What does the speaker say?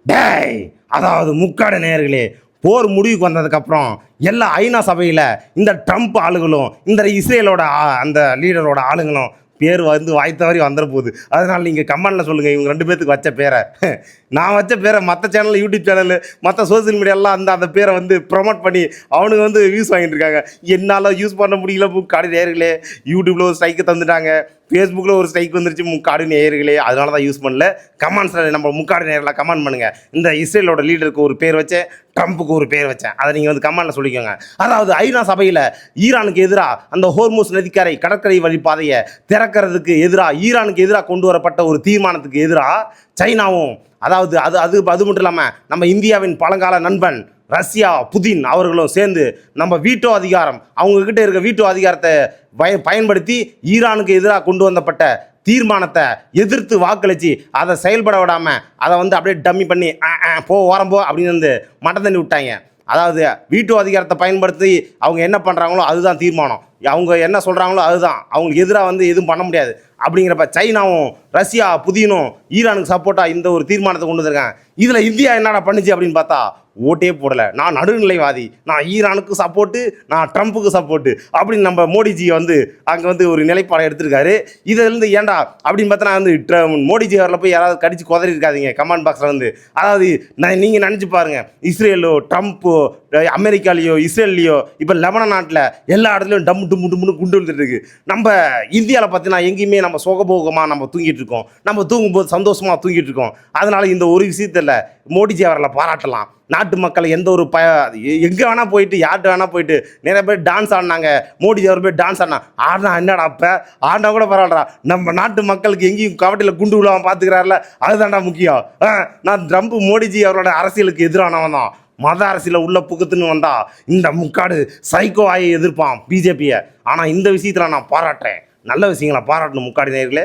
டேய், அதாவது முக்காடு நேயர்களே, போர் முடிவுக்கு வந்ததுக்கப்புறம் எல்லா ஐநா சபையில் இந்த ட்ரம்ப் ஆளுங்களும் இந்த இஸ்ரேலோட அந்த லீடரோட ஆளுங்களும் பேர் வந்து வாய்த்தவரி வந்துட போகுது. அதனால் நீங்கள் கமெண்டில் சொல்லுங்கள் இவங்க 2 பேத்துக்கு வச்ச பேரை. நான் வச்ச பேரை மற்ற சேனல், யூடியூப் சேனல், மற்ற சோசியல் மீடியாலாம் அந்த பேரை வந்து ப்ரொமோட் பண்ணி அவனுக்கு வந்து வியூஸ் வாங்கிட்டு இருக்காங்க. என்னால் யூஸ் பண்ண முடியல முக்காடு நேயர்களே. யூடியூப்பில் ஒரு ஸ்ட்ரைக்கு தந்துட்டாங்க, ஃபேஸ்புக்கில் ஒரு ஸ்ட்ரைக் வந்துருச்சு முக்காடு நேயர்களே. அதனால தான் யூஸ் பண்ணல. கமெண்ட்ஸில் நம்ம முக்காடு நேயர்களாக கமெண்ட் பண்ணுங்கள். இந்த இஸ்ரேலோட லீடருக்கு ஒரு பேர் வச்சேன், ட்ரம்ப்புக்கு ஒரு பேர் வச்சேன். அதை நீங்கள் வந்து கமெண்டில் சொல்லிக்கோங்க. அதாவது ஐநா சபையில் ஈரானுக்கு எதிராக அந்த ஹோர்முஸ் நதிக்கரை கடற்கரை வழிப்பாதையை திறக்கிறதுக்கு எதிராக, ஈரானுக்கு எதிராக கொண்டு வரப்பட்ட ஒரு தீர்மானத்துக்கு எதிராக சைனாவும், அதாவது அது மட்டும் இல்லாமல் நம்ம இந்தியாவின் பழங்கால நண்பன் ரஷ்யா புதின் அவர்களும் சேர்ந்து நம்ம வீட்டோ அதிகாரம், அவங்கக்கிட்ட இருக்க வீட்டோ அதிகாரத்தை பயன்படுத்தி ஈரானுக்கு எதிராக கொண்டு வந்தப்பட்ட தீர்மானத்தை எதிர்த்து வாக்களித்து அதை செயல்பட விடாமல் அதை வந்து அப்படியே டம்மி பண்ணி ஓரம் போ அப்படின்னு வந்து மட்டம் தண்ணி விட்டாங்க. அதாவது வீட்டோ அதிகாரத்தை பயன்படுத்தி அவங்க என்ன பண்ணுறாங்களோ அதுதான் தீர்மானம், அவங்க என்ன சொல்கிறாங்களோ அதுதான், அவங்களுக்கு எதிராக வந்து எதுவும் பண்ண முடியாது. அப்படிங்கிறப்ப சைனாவும் ரஷ்யா புதினும் ஈரானுக்கு சப்போர்ட்டாக இந்த ஒரு தீர்மானத்தை கொண்டு வந்திருக்காங்க. இதில் இந்தியா என்னடா பண்ணுச்சு அப்படின்னு பார்த்தா ஓட்டே போடலை. நான் நடுநிலைவாதி, நான் ஈரானுக்கு சப்போர்ட்டு, நான் ட்ரம்ப்புக்கு சப்போர்ட்டு அப்படின்னு நம்ம மோடிஜி வந்து அங்கே வந்து ஒரு நிலைப்பாடை எடுத்திருக்காரு. இதிலேருந்து ஏன்டா அப்படின்னு பார்த்தா நான் வந்து மோடிஜி அவரில் போய் யாராவது கடிச்சு குதறிருக்காதீங்க கமெண்ட் பாக்ஸில் வந்து. அதாவது நீங்கள் நினச்சி பாருங்கள், இஸ்ரேலோ ட்ரம்ப்போ அமெரிக்காலேயோ இஸ்ரேல்லையோ இப்போ லெபனான் நாட்டில் எல்லா இடத்துலையும் டும்முன்னு குண்டு விழுந்துட்டு இருக்கு. நம்ம இந்தியாவில் பார்த்தீங்கன்னா எங்கேயுமே நம்ம சுகபோகமாக நம்ம தூங்கிட்டு இருக்கோம், நம்ம தூங்கும்போது சந்தோஷமாக தூங்கிட்டு இருக்கோம். அதனால் இந்த ஒரு விஷயத்தில் மோடிஜி அவர்களை பாராட்டலாம். நாட்டு மக்களை எந்த ஒரு எங்கே வேணால் போயிட்டு யார்கிட்ட வேணால் போயிட்டு நிறைய பேர் டான்ஸ் ஆடினாங்க, மோடிஜி அவர் போய் டான்ஸ் ஆடினா என்னடா அப்போ ஆடினா கூட பரவாயில்லடா, நம்ம நாட்டு மக்களுக்கு எங்கேயும் கவட்டியில் குண்டு விழாமல் பார்த்துக்கிறாருல, அதுதான்டா முக்கியம். நான் ட்ரம்ப் மோடிஜி அவரோட அரசியலுக்கு எதிரானவன் தான். மத அரசியலை உள்ள புகுத்துன்னு வந்தா இந்த முக்காடு சைக்கோ ஆகி எதிர்ப்பான் பிஜேபியை. ஆனால் இந்த விஷயத்தில் நான் பாராட்டுறேன், நல்ல விஷயங்களை பாராட்டணும் முக்காடு நேயர்களே.